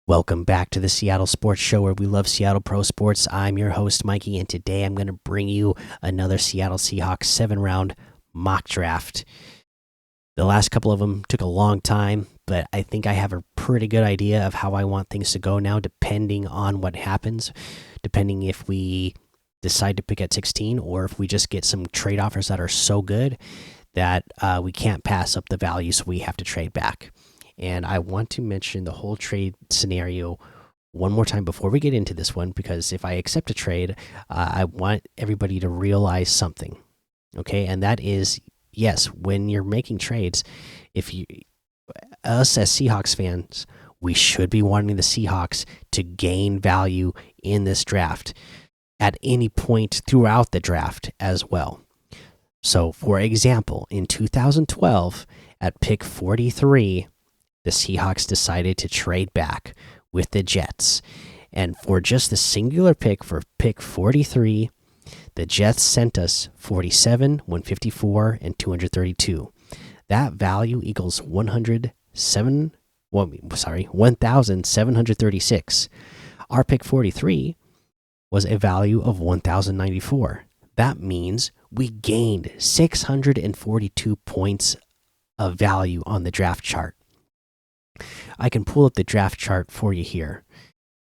Welcome back to the Seattle Sports Show where we love Seattle Pro Sports. I'm your host, Mikey, and today I'm going to bring you another Seattle Seahawks 7-round mock draft. The last couple of them took a long time, but I think I have a pretty good idea of how I want things to go now, depending on what happens, depending if we decide to pick at 16 or if we just get some trade offers that are so good that we can't pass up the value, so we have to trade back. And I want to mention the whole trade scenario one more time before we get into this one, because if I accept a trade, I want everybody to realize something. Okay, and that is, yes, when you're making trades, us as Seahawks fans, we should be wanting the Seahawks to gain value in this draft at any point throughout the draft as well. So, for example, in 2012, at pick 43, the Seahawks decided to trade back with the Jets. And for just the singular pick, for pick 43, the Jets sent us 47, 154, and 232. That value equals 1,736. Our pick 43 was a value of 1,094. That means we gained 642 points of value on the draft chart. I can pull up the draft chart for you here.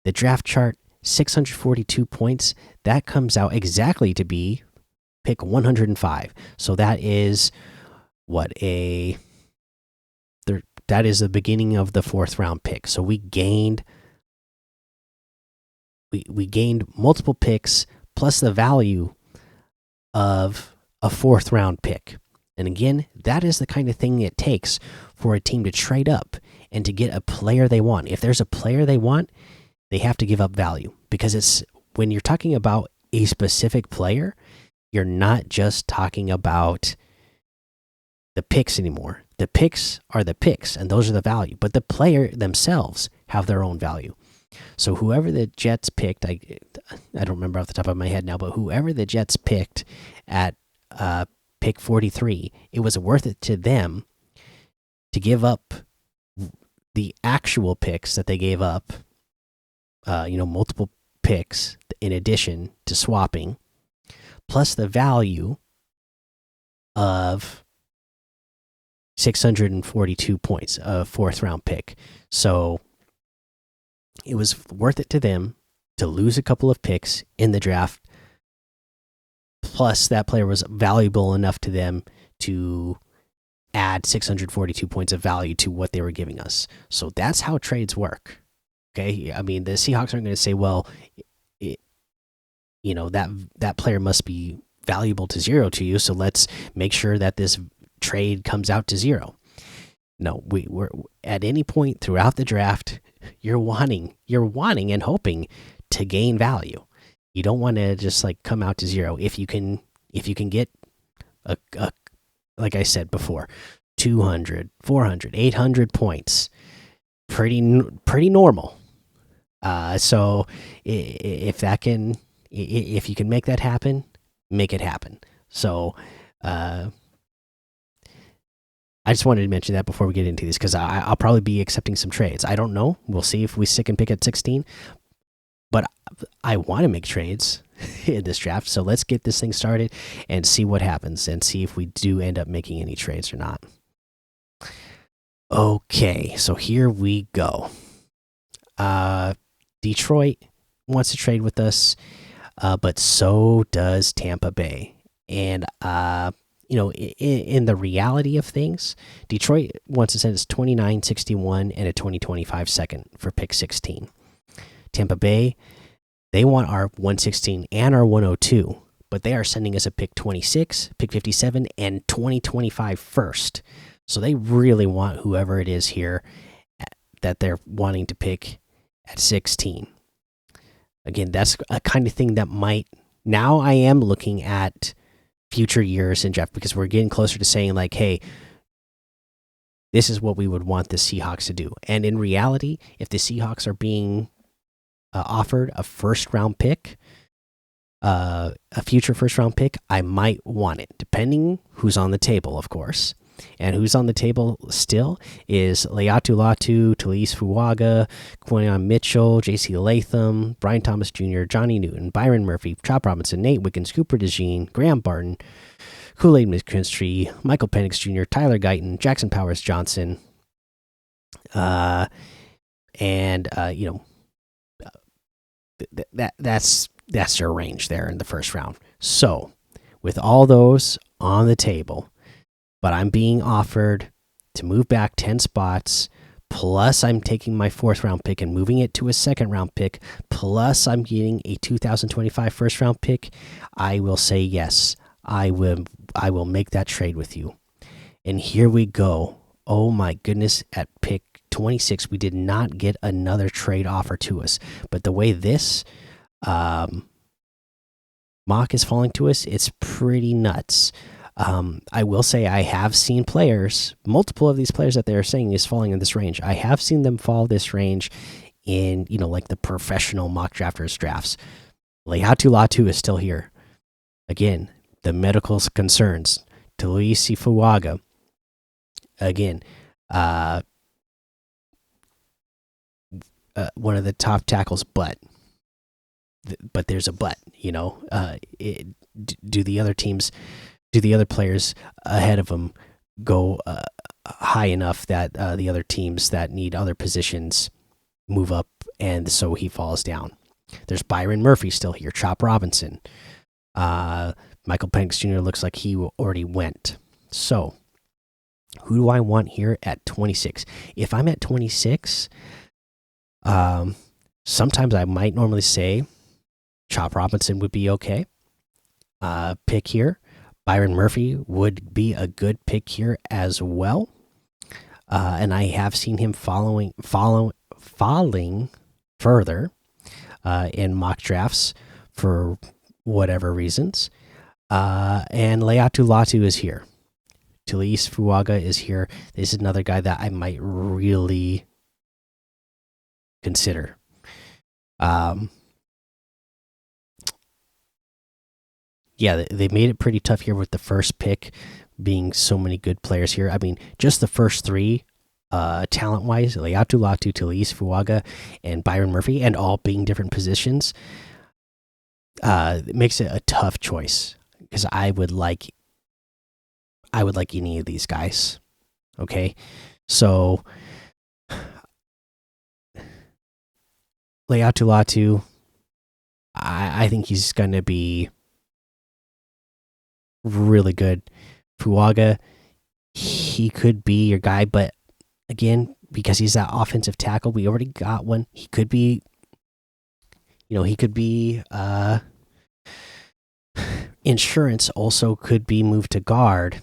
The draft chart, 642 points, that comes out exactly to be pick 105. So that is that is the beginning of the 4th round pick. So we gained multiple picks plus the value of a 4th round pick. And again, that is the kind of thing it takes for a team to trade up and to get a player they want. If there's a player they want, they have to give up value, because it's when you're talking about a specific player, you're not just talking about the picks anymore. The picks are the picks, and those are the value, but the player themselves have their own value. So whoever the Jets picked, I don't remember off the top of my head now, but whoever the Jets picked at pick 43, it was worth it to them to give up the actual picks that they gave up, multiple picks in addition to swapping, plus the value of 642 points, a 4th round pick. So it was worth it to them to lose a couple of picks in the draft, plus that player was valuable enough to them to add 642 points of value to what they were giving us. So that's how trades work. Okay, I mean, the Seahawks aren't going to say, well, that player must be valuable to 0 to you, so let's make sure that this trade comes out to 0. No, we're at any point throughout the draft, you're wanting and hoping to gain value. You don't want to just like come out to 0. If you can get a like I said before, 200, 400, 800 points, pretty normal. So if you can make that happen, make it happen. So I just wanted to mention that before we get into this, because I'll probably be accepting some trades. I don't know. We'll see if we stick and pick at 16. But I want to make trades in this draft, so let's get this thing started and see what happens, and see if we do end up making any trades or not. Okay, so here we go. Detroit wants to trade with us, but so does Tampa Bay. And in the reality of things, Detroit wants to send us 29, 61, and a 2025 second for pick 16. Tampa Bay, they want our 116 and our 102, but they are sending us a pick 26, pick 57, and 2025 first. So they really want whoever it is here that they're wanting to pick at 16. Again, that's a kind of thing that might. Now I am looking at future years in draft, because we're getting closer to saying, like, hey, this is what we would want the Seahawks to do. And in reality, if the Seahawks are being offered a 1st round pick, a future 1st round pick, I might want it, depending who's on the table, of course. And who's on the table still is Leatu Latu, Talise Fuaga, Quinion Mitchell, J.C. Latham, Brian Thomas Jr., Johnny Newton, Byron Murphy, Chop Robinson, Nate Wiggins, Cooper DeJean, Graham Barton, Kool-Aid McKinstry, Michael Penix Jr., Tyler Guyton, Jackson Powers Johnson, and that's their range there in the first round. So with all those on the table, but I'm being offered to move back 10 spots, plus I'm taking my 4th round pick and moving it to a 2nd round pick, plus I'm getting a 2025 1st round pick, I will say yes. I will make that trade with you. And here we go. Oh my goodness, at pick 26 we did not get another trade offer to us. But the way this mock is falling to us, it's pretty nuts. I will say I have seen players, multiple of these players that they're saying is falling in this range. I have seen them fall this range in, like the professional mock drafters drafts. Leatu Latu is still here. Again, the medical concerns. Talisi Fuaga. Again, one of the top tackles, but there's a but. Do the other teams? Do the other players ahead of him go high enough that the other teams that need other positions move up, and so he falls down? There's Byron Murphy still here, Chop Robinson, Michael Penix Jr. looks like he already went. So who do I want here at 26? If I'm at 26, sometimes I might normally say Chop Robinson would be okay. Pick here. Byron Murphy would be a good pick here as well. And I have seen him falling further in mock drafts for whatever reasons. And Leatu Latu is here. Talise Fuaga is here. This is another guy that I might really consider. Yeah, they made it pretty tough here with the first pick being so many good players here. I mean, just the first 3, talent-wise, Leatu Latu, Talise Fuaga, and Byron Murphy, and all being different positions, it makes it a tough choice because I would like any of these guys. Okay, so Leatu Latu, I think he's going to be really good. Fuaga, he could be your guy, but again, because he's that offensive tackle, we already got one. He could be, insurance also could be moved to guard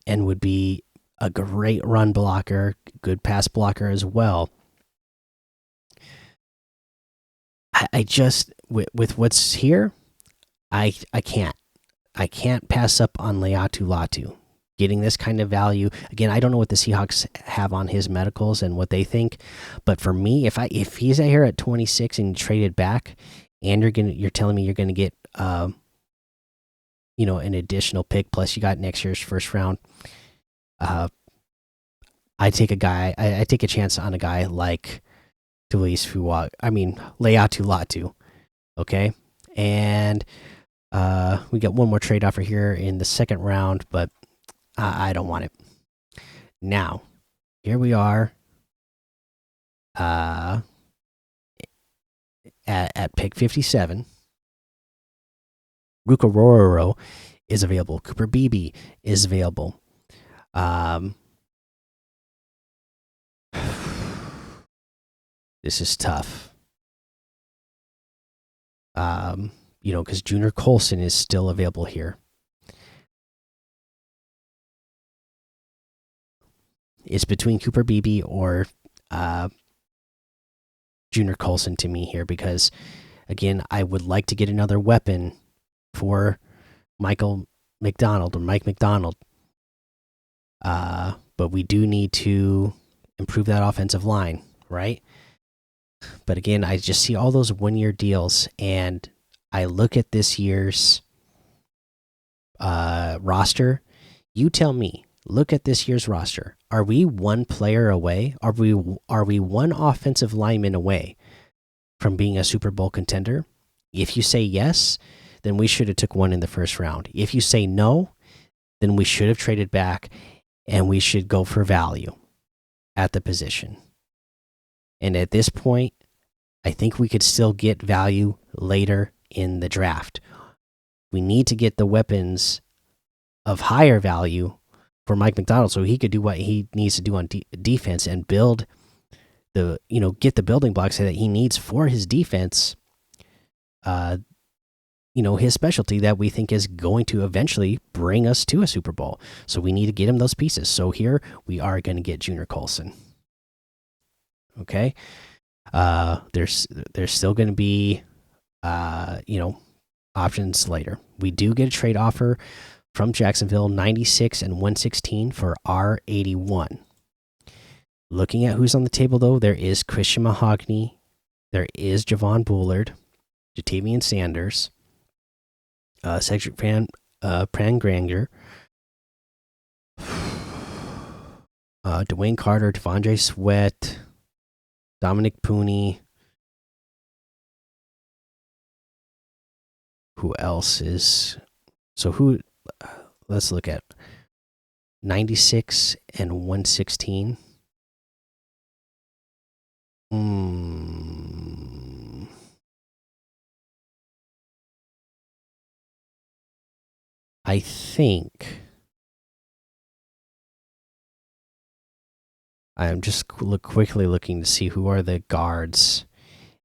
and would be a great run blocker, good pass blocker as well. I just with what's here, I can't pass up on Leatu Latu. Getting this kind of value again, I don't know what the Seahawks have on his medicals and what they think, but for me, if he's out here at 26 and you trade it back, and you're telling me you're gonna get an additional pick plus you got next year's first round, I take a chance on a guy like Talise Fuaga. I mean Leatu Latu. Okay, and we got one more trade offer here in the 2nd round, but I don't want it. Now, here we are at pick 57. Ruka Rororo is available. Cooper Beebe is available. This is tough. Because Junior Colson is still available here. It's between Cooper Beebe or Junior Colson to me here, because again, I would like to get another weapon for Mike McDonald. But we do need to improve that offensive line, right? But again, I just see all those 1-year deals, and I look at this year's roster. You tell me, look at this year's roster. Are we one player away? Are we one offensive lineman away from being a Super Bowl contender? If you say yes, then we should have took one in the first round. If you say no, then we should have traded back and we should go for value at the position. And at this point, I think we could still get value later in the draft. We need to get the weapons of higher value for Mike McDonald so he could do what he needs to do on defense and build the, get the building blocks that he needs for his defense. His specialty that we think is going to eventually bring us to a Super Bowl. So we need to get him those pieces. So here we are going to get Junior Colson. Okay. There's still going to be, options later. We do get a trade offer from Jacksonville, 96 and 116 for R81. Looking at who's on the table, though, there is Christian Mahogany, there is Javon Bullard, Jatavian Sanders, Cedric Prangranger, Dwayne Carter, Devondre Sweat, Dominic Pooney. Who else is? So who? Let's look at 96 and 116. I think I'm just quickly looking to see who are the guards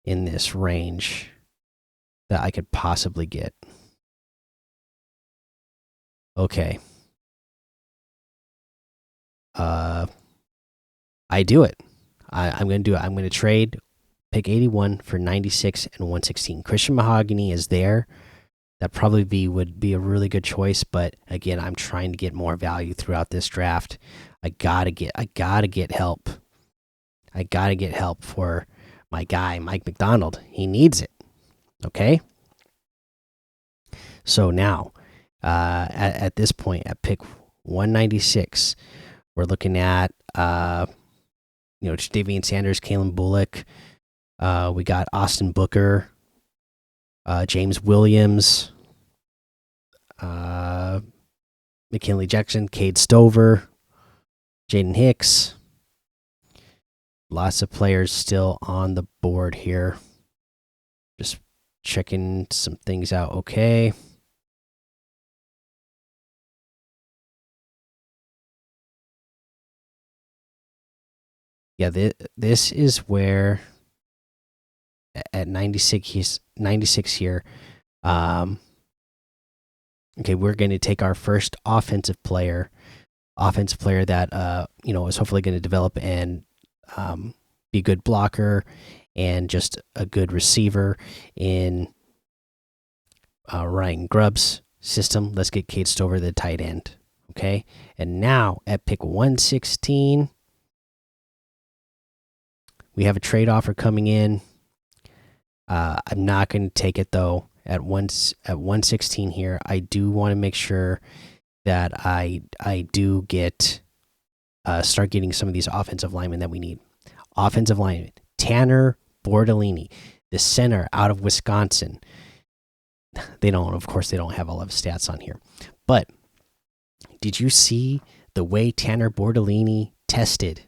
in this range that I could possibly get. Okay. I do it. I'm going to do it. I'm going to trade pick 81 for 96 and 116. Christian Mahogany is there. That probably would be a really good choice, but again, I'm trying to get more value throughout this draft. I gotta get help. I gotta get help for my guy, Mike McDonald. He needs it. Okay. So now, at this point, at pick 196, we're looking at Jadavian Sanders, Kalen Bullock. We got Austin Booker, James Williams, McKinley Jackson, Cade Stover, Jaden Hicks. Lots of players still on the board here. Just checking some things out. Okay. Yeah, this is where at 96 here. Okay, we're going to take our first offensive player that is hopefully going to develop and be a good blocker and just a good receiver in Ryan Grubb's system. Let's get Cade Stover, the tight end. Okay, and now at pick 116, we have a trade offer coming in. I'm not going to take it though. At 116 here, I do want to make sure that I do get start getting some of these offensive linemen that we need. Offensive lineman Tanner Bordellini, the center out of Wisconsin. Of course, they don't have all of his stats on here. But did you see the way Tanner Bordellini tested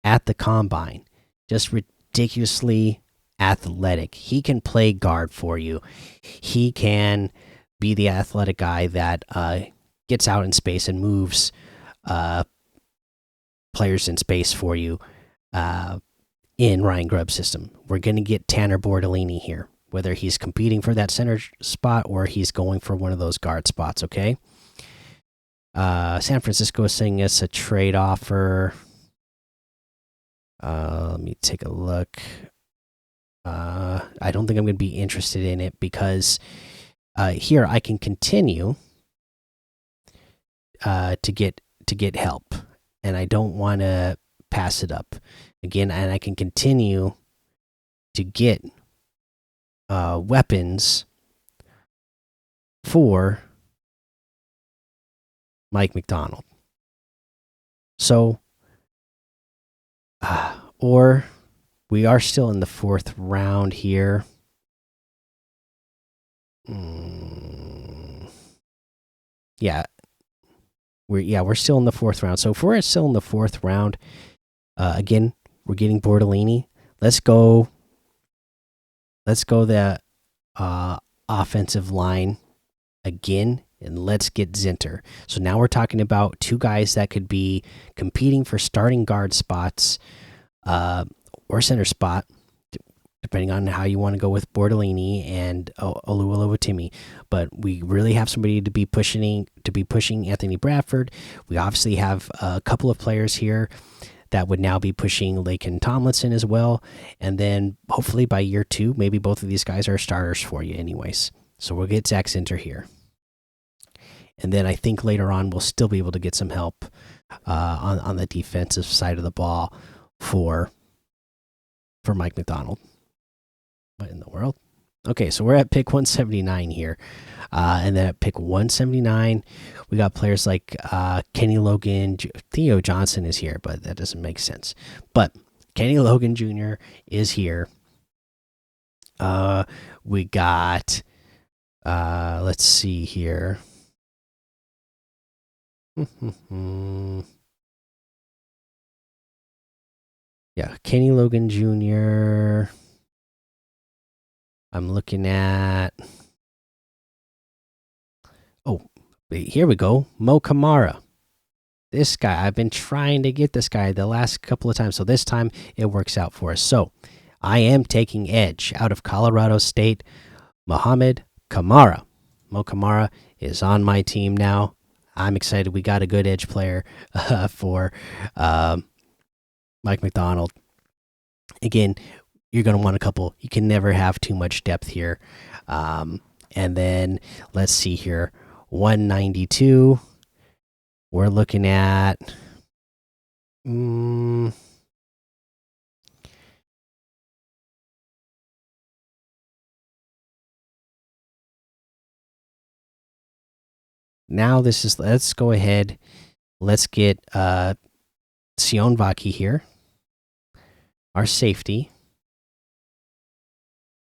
at the combine? Just ridiculously athletic. He can play guard for you. He can be the athletic guy that gets out in space and moves players in space for you in Ryan Grubb's system. We're going to get Tanner Bordellini here, whether he's competing for that center spot or he's going for one of those guard spots, okay? San Francisco is sending us a trade offer. Let me take a look. I don't think I'm going to be interested in it because here I can continue to get help, and I don't want to pass it up again. And I can continue to get weapons for Mike McDonald. So, or we are still in the fourth round here. Mm, yeah, we're still in the fourth round. So if we're still in the fourth round, again, we're getting Bordellini. Let's go. Let's go that offensive line again, and let's get Zinter. So now we're talking about two guys that could be competing for starting guard spots, or center spot, depending on how you want to go with Bordellini and Oluwatimi. But we really have somebody to be pushing Anthony Bradford. We obviously have a couple of players here that would now be pushing Laken Tomlinson as well. And then hopefully by year 2, maybe both of these guys are starters for you, anyways. So we'll get Zach Zinter here. And then I think later on we'll still be able to get some help on the defensive side of the ball for Mike McDonald. What in the world? Okay, so we're at pick 179 here. And then at pick 179, we got players like Kenny Logan. Theo Johnson is here, but that doesn't make sense. But Kenny Logan Jr. is here. We got, let's see here. Yeah, Kenny Logan Jr. I'm looking at. Oh, here we go. Mo Kamara. This guy, I've been trying to get this guy the last couple of times. So this time it works out for us. So I am taking edge out of Colorado State. Mohamed Kamara. Mo Kamara is on my team now. I'm excited. We got a good edge player for Mike McDonald. Again, you're going to want a couple. You can never have too much depth here. And then let's see here. 192. We're looking at. Now this is. Let's go ahead. Let's get Sion Vaki here, our safety.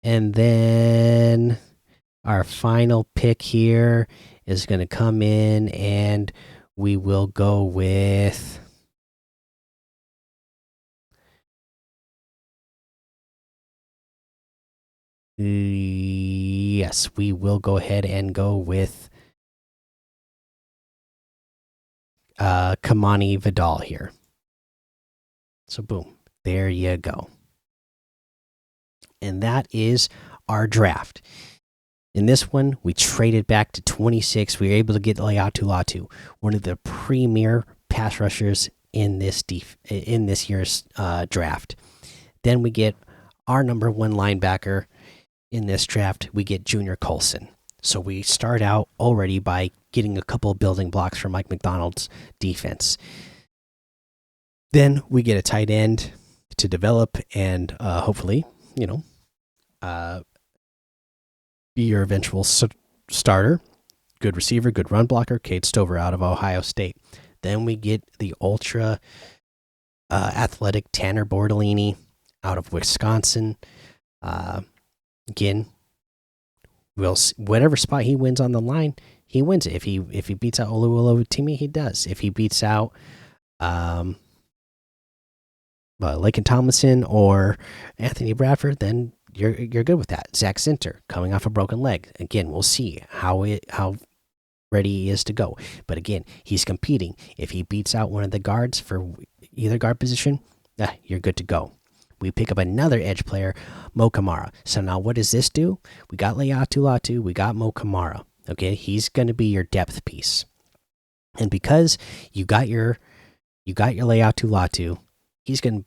And then our final pick here is going to come in, and we will go with. Yes, we will go ahead and go with Kamani Vidal here. So, boom, there you go. And that is our draft. In this one, we traded back to 26. We were able to get Layatu Latu, one of the premier pass rushers in this year's draft. Then we get our number 1 linebacker in this draft. We get Junior Colson. So we start out already by getting a couple of building blocks for Mike McDonald's defense. Then we get a tight end to develop and hopefully, be your eventual starter. Good receiver, good run blocker, Cade Stover out of Ohio State. Then we get the ultra athletic Tanner Bordellini out of Wisconsin. Again, whatever spot he wins on the line, he wins it. If he beats out Oluwatimi, he does. If he beats out Laken Tomlinson or Anthony Bradford, then you're good with that. Zach Zinter coming off a broken leg. Again, we'll see how ready he is to go. But again, he's competing. If he beats out one of the guards for either guard position, you're good to go. We pick up another edge player, Mo Kamara. So now what does this do? We got Layatu Latu, we got Mo Kamara. Okay, he's going to be your depth piece. And because you got your Layatu Latu, he's going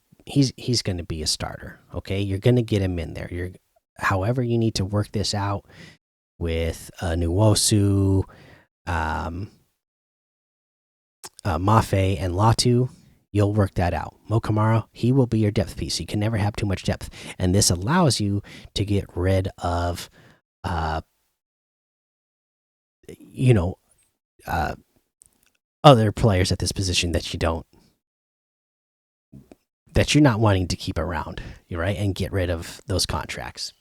to be a starter. Okay, you're going to get him in there. However you need to work this out with Nuwosu, Mafe, and Latu. You'll work that out. Mo Kamara, he will be your depth piece. You can never have too much depth. And this allows you to get rid of, other players at this position that you don't that you're not wanting to keep around, right? And get rid of those contracts.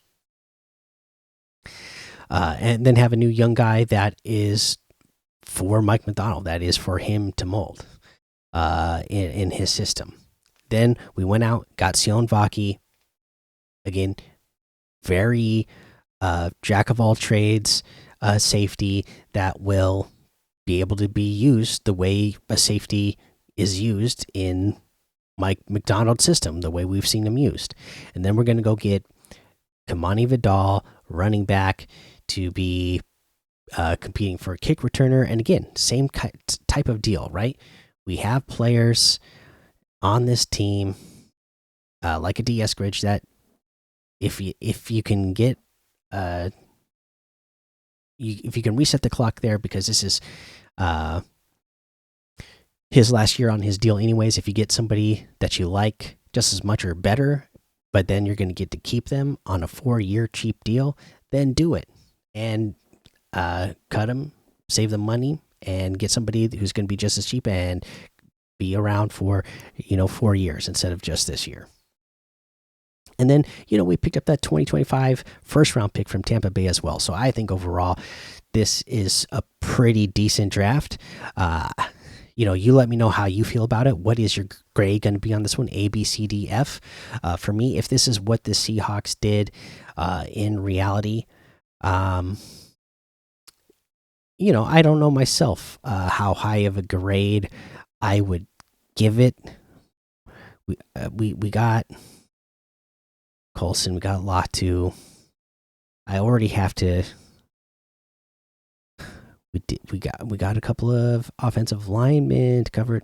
And then have a new young guy that is for Mike McDonald, that is for him to mold in his system. Then we went out, got Sion Vaki. Again, very jack of all trades safety that will be able to be used the way a safety is used in Mike McDonald's system, the way we've seen him used. And then we're going to go get Kamani Vidal, running back, to be competing for a kick returner. And again, same type of deal, right? We have players on this team, like a DS Gridge, that if you can get if you can reset the clock there, because this is his last year on his deal anyways. If you get somebody that you like just as much or better, but then you're going to get to keep them on a 4-year cheap deal, then do it and cut them, save them money, and get somebody who's going to be just as cheap and be around for 4 years instead of just this year. And then, we picked up that 2025 first round pick from Tampa Bay as well. So I think overall, this is a pretty decent draft. You let me know how you feel about it. What is your grade going to be on this one? A, B, C, D, F. For me, if this is what the Seahawks did in reality, I don't know myself how high of a grade I would give it. We got Colson, we got Latu. I already have to. We got a couple of offensive linemen to cover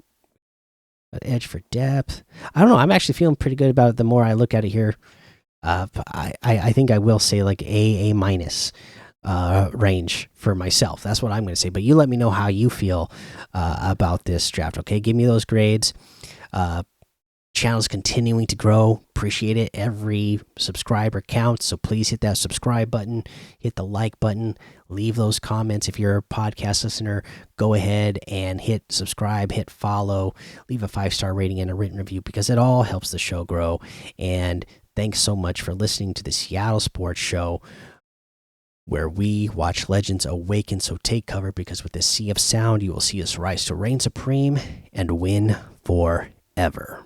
edge for depth. I don't know. I'm actually feeling pretty good about it the more I look at it here. I think I will say like A minus range for myself. That's what I'm going to say. But you let me know how you feel about this draft. Okay, give me those grades. Channel's continuing to grow. Appreciate it. Every subscriber counts, so please hit that subscribe button, hit the like button, leave those comments. If you're a podcast listener, go ahead and hit subscribe, hit follow, leave a 5-star rating and a written review, because it all helps the show grow. And thanks so much for listening to the Seattle Sports Show, where we watch legends awaken. So take cover, because with this sea of sound, you will see us rise to reign supreme and win forever.